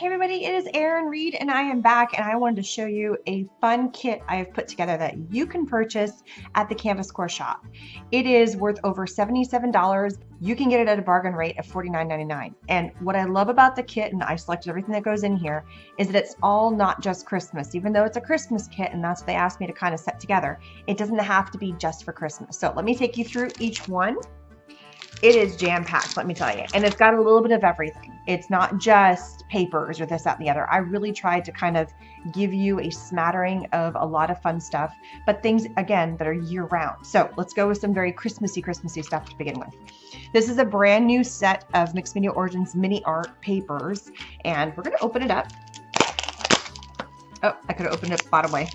Hey everybody, it is Erin Reed and I am back, and I wanted to show you a fun kit I have put together that you can purchase at the Canvas Corp shop. It is worth over $77. You can get it at a bargain rate of $49.99. And what I love about the kit, and I selected everything that goes in here, is that it's all not just Christmas. Even though it's a Christmas kit and that's what they asked me to kind of set together, it doesn't have to be just for Christmas. So let me take you through each one. It is jam-packed, let me tell you. And it's got a little bit of everything. It's not just papers or this, that, and the other. I really tried to kind of give you a smattering of a lot of fun stuff, but things, again, that are year-round. So let's go with some very Christmassy stuff to begin with. This is a brand new set of Mixed Media Origins mini art papers, and we're going to open it up. Oh, I could have opened it the bottom way.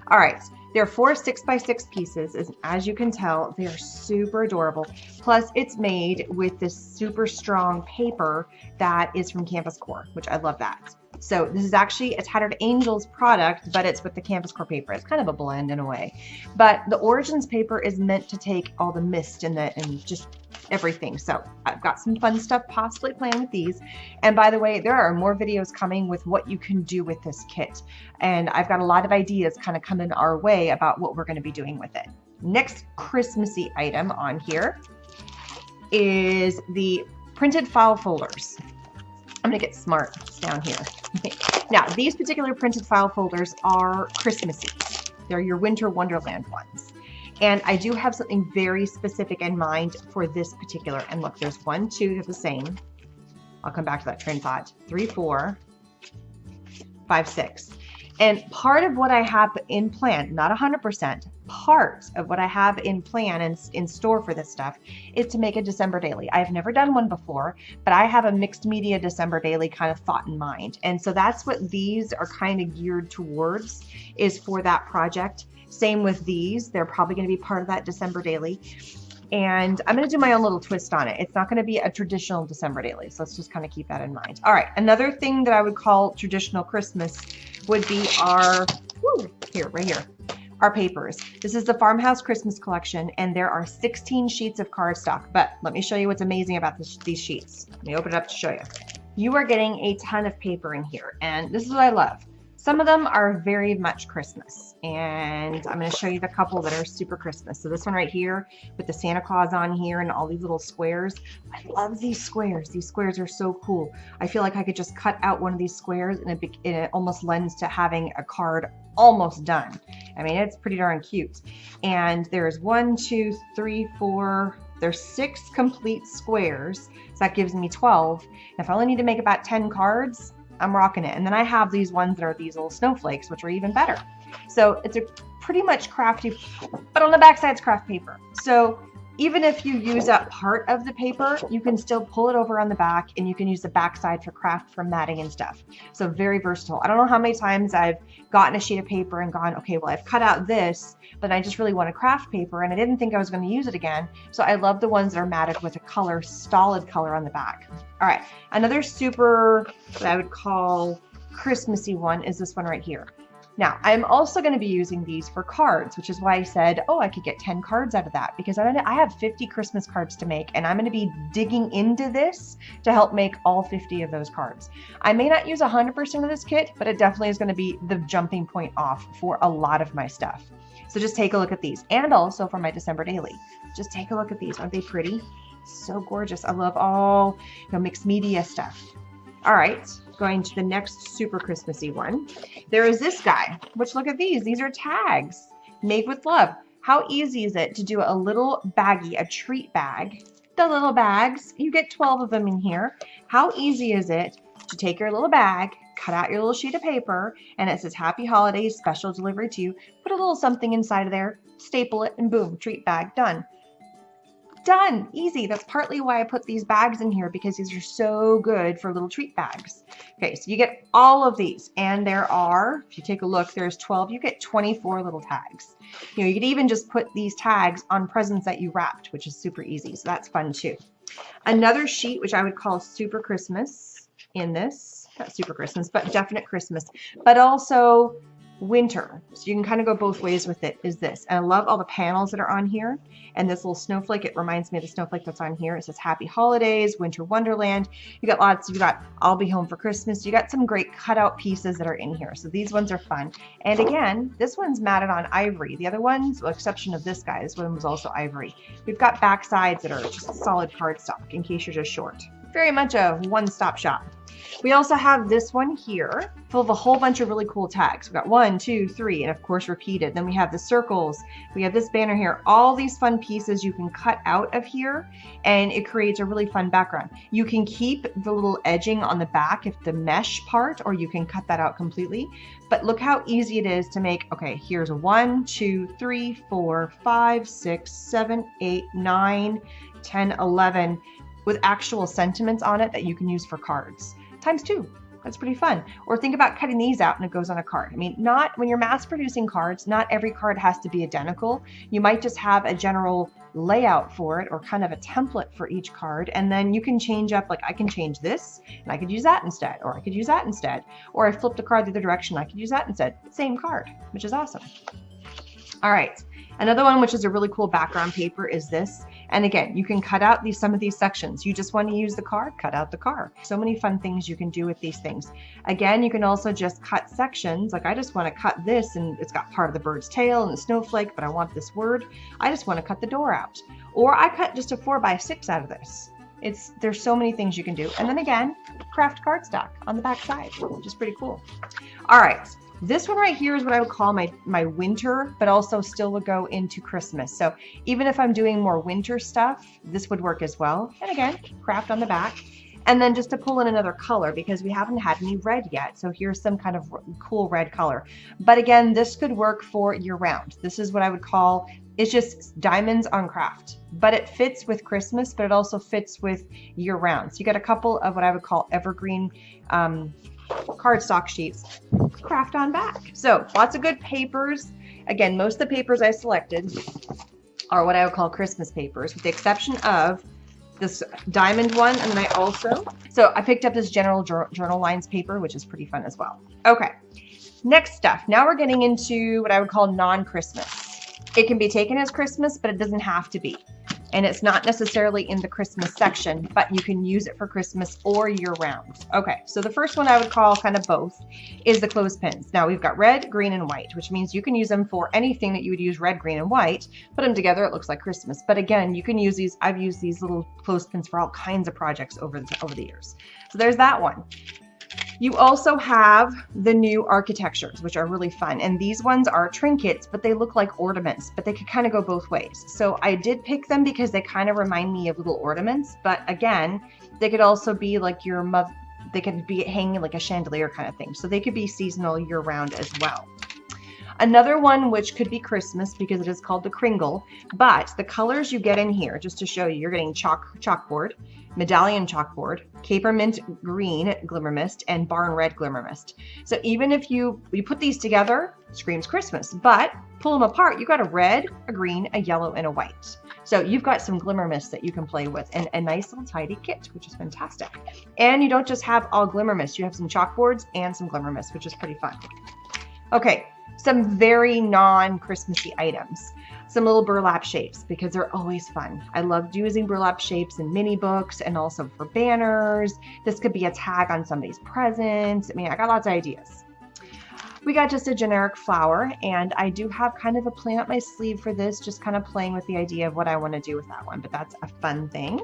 All right. There are 4 6x6 pieces, as you can tell, they are super adorable. Plus, it's made with this super strong paper that is from Canvas Corp, which I love that. So this is actually a Tattered Angels product, but it's with the Canvas Corp paper. It's kind of a blend in a way. But the Origins paper is meant to take all the mist and just everything. So I've got some fun stuff possibly planned with these. And by the way, there are more videos coming with what you can do with this kit. And I've got a lot of ideas kind of coming our way about what we're going to be doing with it. Next Christmassy item on here is the printed file folders. I'm going to get smart down here. Now, these particular printed file folders are Christmassy. They're your Winter Wonderland ones. And I do have something very specific in mind for this particular. And look, there's 1, 2, they're the same. I'll come back to that train of thought. 3, 4, 5, 6. And part of what I have in plan, not 100%, part of what I have in plan and in store for this stuff is to make a December daily. I've never done one before, but I have a mixed media December daily kind of thought in mind. And so that's what these are kind of geared towards, is for that project. Same with these. They're probably going to be part of that December daily. And I'm going to do my own little twist on it. It's not going to be a traditional December daily. So let's just kind of keep that in mind. All right. Another thing that I would call traditional Christmas would be our, right here, our papers. This is the Farmhouse Christmas Collection, and there are 16 sheets of cardstock. But let me show you what's amazing about these sheets. Let me open it up to show you. You are getting a ton of paper in here, and this is what I love. Some of them are very much Christmas, and I'm going to show you the couple that are super Christmas. So this one right here with the Santa Claus on here and all these little squares. I love these squares. These squares are so cool. I feel like I could just cut out one of these squares and it almost lends to having a card almost done. I mean, it's pretty darn cute. And there's 1, 2, 3, 4... There's 6 complete squares, so that gives me 12. And if I only need to make about 10 cards, I'm rocking it. And then I have these ones that are these little snowflakes, which are even better. So it's a pretty much crafty, but on the back side it's craft paper. So even if you use up part of the paper, you can still pull it over on the back, and you can use the back side for craft, for matting and stuff. So very versatile. I don't know how many times I've gotten a sheet of paper and gone, okay, well, I've cut out this, but I just really want a craft paper and I didn't think I was going to use it again. So I love the ones that are matted with a color, solid color on the back. All right. Another super, what I would call Christmassy one is this one right here. Now, I'm also going to be using these for cards, which is why I said, oh, I could get 10 cards out of that, because I have 50 Christmas cards to make, and I'm going to be digging into this to help make all 50 of those cards. I may not use 100% of this kit, but it definitely is going to be the jumping point off for a lot of my stuff. So just take a look at these, and also for my December daily. Just take a look at these. Aren't they pretty? So gorgeous. I love all mixed media stuff. All right, going to the next super Christmassy one. There is this guy, which look at these. These are tags made with love. How easy is it to do a little baggie, a treat bag? The little bags, you get 12 of them in here. How easy is it to take your little bag, cut out your little sheet of paper, and it says Happy Holidays, special delivery to you. Put a little something inside of there, staple it, and boom, treat bag, done. Done. Easy. That's partly why I put these bags in here, because these are so good for little treat bags. Okay, so you get all of these, and there are, if you take a look, there's 12, you get 24 little tags. You could even just put these tags on presents that you wrapped, which is super easy, so that's fun too. Another sheet, which I would call super Christmas in this, not super Christmas, but definite Christmas, but also Winter, so you can kind of go both ways with it, is this. And I love all the panels that are on here. And this little snowflake, it reminds me of the snowflake that's on here. It says Happy Holidays, Winter Wonderland. You got lots, you got I'll Be Home for Christmas. You got some great cutout pieces that are in here. So these ones are fun. And again, this one's matted on ivory. The other ones, with the exception of this guy, this one was also ivory. We've got back sides that are just solid cardstock in case you're just short. Very much a one-stop shop. We also have this one here full of a whole bunch of really cool tags. We've got 1, 2, 3, and of course repeated. Then we have the circles. We have this banner here. All these fun pieces you can cut out of here and it creates a really fun background. You can keep the little edging on the back if the mesh part, or you can cut that out completely. But look how easy it is to make. Okay, here's 1, 2, 3, 4, 5, 6, 7, 8, 9, 10, 11 with actual sentiments on it that you can use for cards. ×2. That's pretty fun. Or think about cutting these out and it goes on a card. I mean, not when you're mass producing cards, not every card has to be identical. You might just have a general layout for it or kind of a template for each card. And then you can change up, like I can change this and I could use that instead, or I could use that instead. Or I flipped a card the other direction, I could use that instead. Same card, which is awesome. All right. Another one, which is a really cool background paper, is this. And again, you can cut out some of these sections. You just want to use the card, cut out the card. So many fun things you can do with these things. Again, you can also just cut sections. Like I just want to cut this and it's got part of the bird's tail and the snowflake, but I want this word. I just want to cut the door out. Or I cut just a 4x6 out of this. There's so many things you can do. And then again, craft cardstock on the back side, which is pretty cool. All right. This one right here is what I would call my winter, but also still would go into Christmas. So even if I'm doing more winter stuff, this would work as well. And again, craft on the back. And then just to pull in another color because we haven't had any red yet. So here's some kind of cool red color. But again, this could work for year round. This is what I would call, it's just diamonds on craft. But it fits with Christmas, but it also fits with year round. So you got a couple of what I would call evergreen cardstock sheets, craft on back. So lots of good papers. Again, most of the papers I selected are what I would call Christmas papers, with the exception of this diamond one. And then I picked up this general journal lines paper, which is pretty fun as well. Okay, next stuff. Now we're getting into what I would call non-Christmas. It can be taken as Christmas, but it doesn't have to be. And it's not necessarily in the Christmas section, but you can use it for Christmas or year round. Okay, so the first one I would call kind of both is the clothespins. Now we've got red, green, and white, which means you can use them for anything that you would use red, green, and white. Put them together, it looks like Christmas. But again, you can use these. I've used these little clothespins for all kinds of projects over the years. So there's that one. You also have the new architectures, which are really fun. And these ones are trinkets, but they look like ornaments, but they could kind of go both ways. So I did pick them because they kind of remind me of little ornaments. But again, they could also be like your mother, they could be hanging like a chandelier kind of thing. So they could be seasonal year round as well. Another one which could be Christmas because it is called the Kringle, but the colors you get in here, just to show you, you're getting chalkboard, medallion chalkboard, caper mint green glimmer mist, and barn red glimmer mist. So even if you put these together, screams Christmas, but pull them apart, you've got a red, a green, a yellow, and a white. So you've got some glimmer mist that you can play with, and a nice little tidy kit, which is fantastic. And you don't just have all glimmer mist, you have some chalkboards and some glimmer mist, which is pretty fun. Okay. Some very non-Christmassy items. Some little burlap shapes because they're always fun. I loved using burlap shapes in mini books and also for banners. This could be a tag on somebody's present. I mean, I got lots of ideas. We got just a generic flower, and I do have kind of a plan up my sleeve for this, just kind of playing with the idea of what I want to do with that one, but that's a fun thing.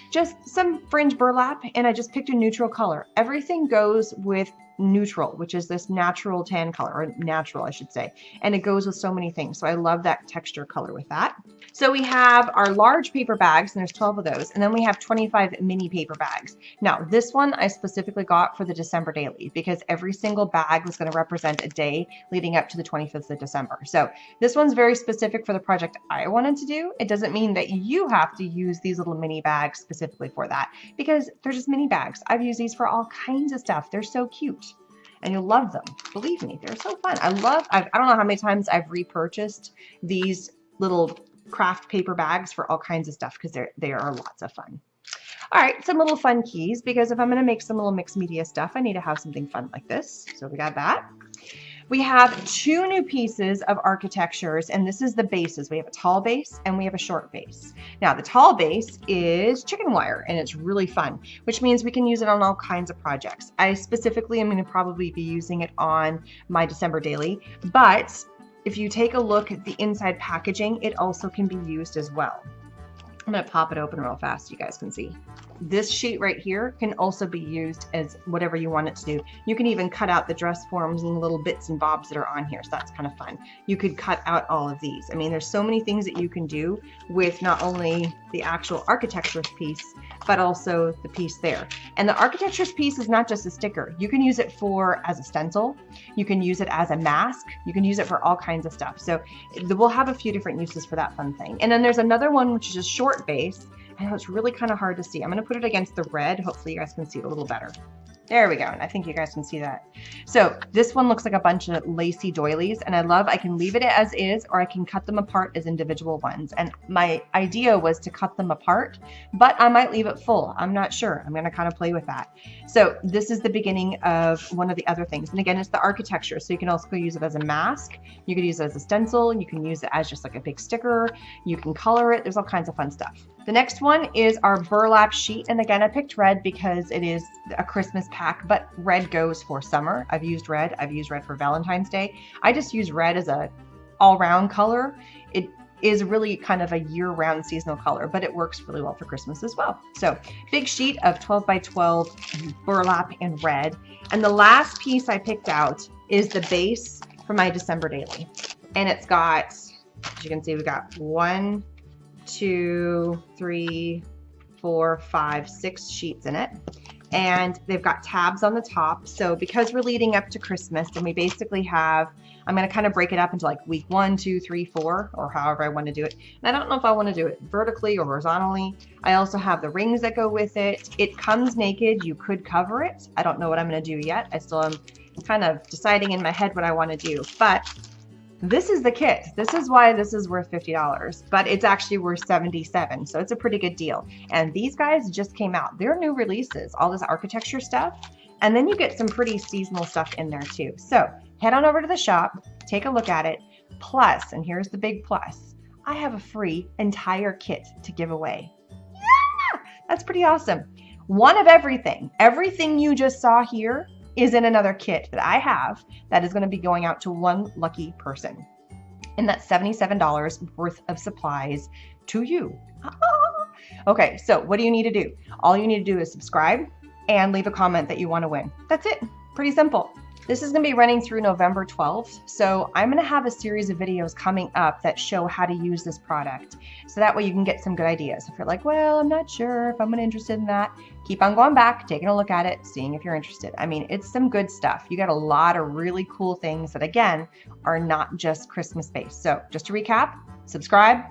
Just some fringe burlap, and I just picked a neutral color. Everything goes with neutral, which is this natural tan color, or natural I should say, and it goes with so many things. So I love that texture color with that. So we have our large paper bags, and there's 12 of those, and then we have 25 mini paper bags. Now this one I specifically got for the December daily because every single bag was going to represent a day leading up to the 25th of December. So this one's very specific for the project I wanted to do. It doesn't mean that you have to use these little mini bags specifically for that because they're just mini bags. I've used these for all kinds of stuff. They're so cute. And you'll love them. Believe me, they're so fun. I don't know how many times I've repurchased these little craft paper bags for all kinds of stuff because they are lots of fun. All right, some little fun keys because if I'm going to make some little mixed media stuff, I need to have something fun like this. So we got that. We have two new pieces of architectures, and this is the bases. We have a tall base and we have a short base. Now the tall base is chicken wire and it's really fun, which means we can use it on all kinds of projects. I specifically am going to probably be using it on my December daily, but if you take a look at the inside packaging, it also can be used as well. I'm going to pop it open real fast so you guys can see. This sheet right here can also be used as whatever you want it to do. You can even cut out the dress forms and little bits and bobs that are on here, so that's kind of fun. You could cut out all of these. I mean, there's so many things that you can do with not only the actual architecture piece, but also the piece there. And the architecture piece is not just a sticker. You can use it as a stencil. You can use it as a mask. You can use it for all kinds of stuff. So we'll have a few different uses for that fun thing. And then there's another one, which is a short base. I know it's really kind of hard to see. I'm going to put it against the red. Hopefully you guys can see it a little better. There we go. And I think you guys can see that. So this one looks like a bunch of lacy doilies, and I can leave it as is, or I can cut them apart as individual ones. And my idea was to cut them apart, but I might leave it full. I'm not sure. I'm going to kind of play with that. So this is the beginning of one of the other things. And again, it's the architecture. So you can also use it as a mask. You could use it as a stencil. You can use it as just like a big sticker. You can color it. There's all kinds of fun stuff. The next one is our burlap sheet. And again, I picked red because it is a Christmas pack, but red goes for summer. I've used red for Valentine's Day. I just use red as a all-round color. It is really kind of a year-round seasonal color, but it works really well for Christmas as well. So big sheet of 12 by 12 burlap in red. And the last piece I picked out is the base for my December daily. And it's got, as you can see, we've got 1, 2, 3, 4, 5, 6 sheets in it. And they've got tabs on the top. So because we're leading up to Christmas, and we basically have, I'm going to kind of break it up into like week 1, 2, 3, 4, or however I want to do it. And I don't know if I want to do it vertically or horizontally. I also have the rings that go with it. It comes naked. You could cover it. I don't know what I'm going to do yet. I still am kind of deciding in my head what I want to do. But this is the kit. This is why this is worth $50, but it's actually worth $77. So it's a pretty good deal. And these guys just came out. They're new releases, all this architecture stuff. And then you get some pretty seasonal stuff in there too. So head on over to the shop, take a look at it. Plus, and here's the big plus, I have a free entire kit to give away. Yeah, that's pretty awesome. One of everything. Everything you just saw here is in another kit that I have that is going to be going out to one lucky person. And that's $77 worth of supplies to you. Okay, so what do you need to do? All you need to do is subscribe and leave a comment that you want to win. That's it. Pretty simple. This is going to be running through November 12th. So I'm going to have a series of videos coming up that show how to use this product. So that way you can get some good ideas. If you're like, well, I'm not sure if I'm interested in that, keep on going back, taking a look at it, seeing if you're interested. I mean, it's some good stuff. You got a lot of really cool things that, again, are not just Christmas based. So just to recap, subscribe,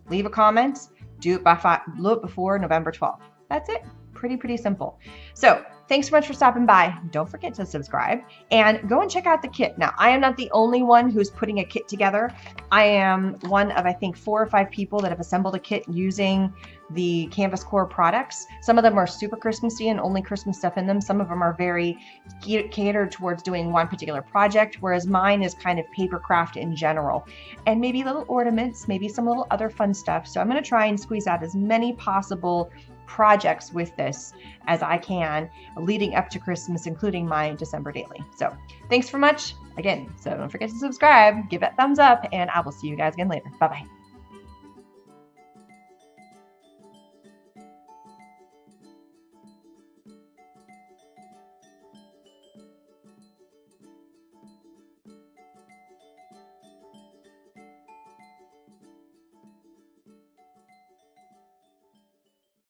leave a comment, do it before November 12th. That's it. Pretty simple. So thanks so much for stopping by. Don't forget to subscribe and go and check out the kit. Now, I am not the only one who's putting a kit together. I am one of, I think, 4 or 5 people that have assembled a kit using the Canvas Corp products. Some of them are super Christmassy and only Christmas stuff in them. Some of them are very catered towards doing one particular project, whereas mine is kind of paper craft in general. And maybe little ornaments, maybe some little other fun stuff. So I'm going to try and squeeze out as many possible projects with this as I can leading up to Christmas, including my December daily. So thanks so much again. So don't forget to subscribe, give that thumbs up, and I will see you guys again later. Bye-bye.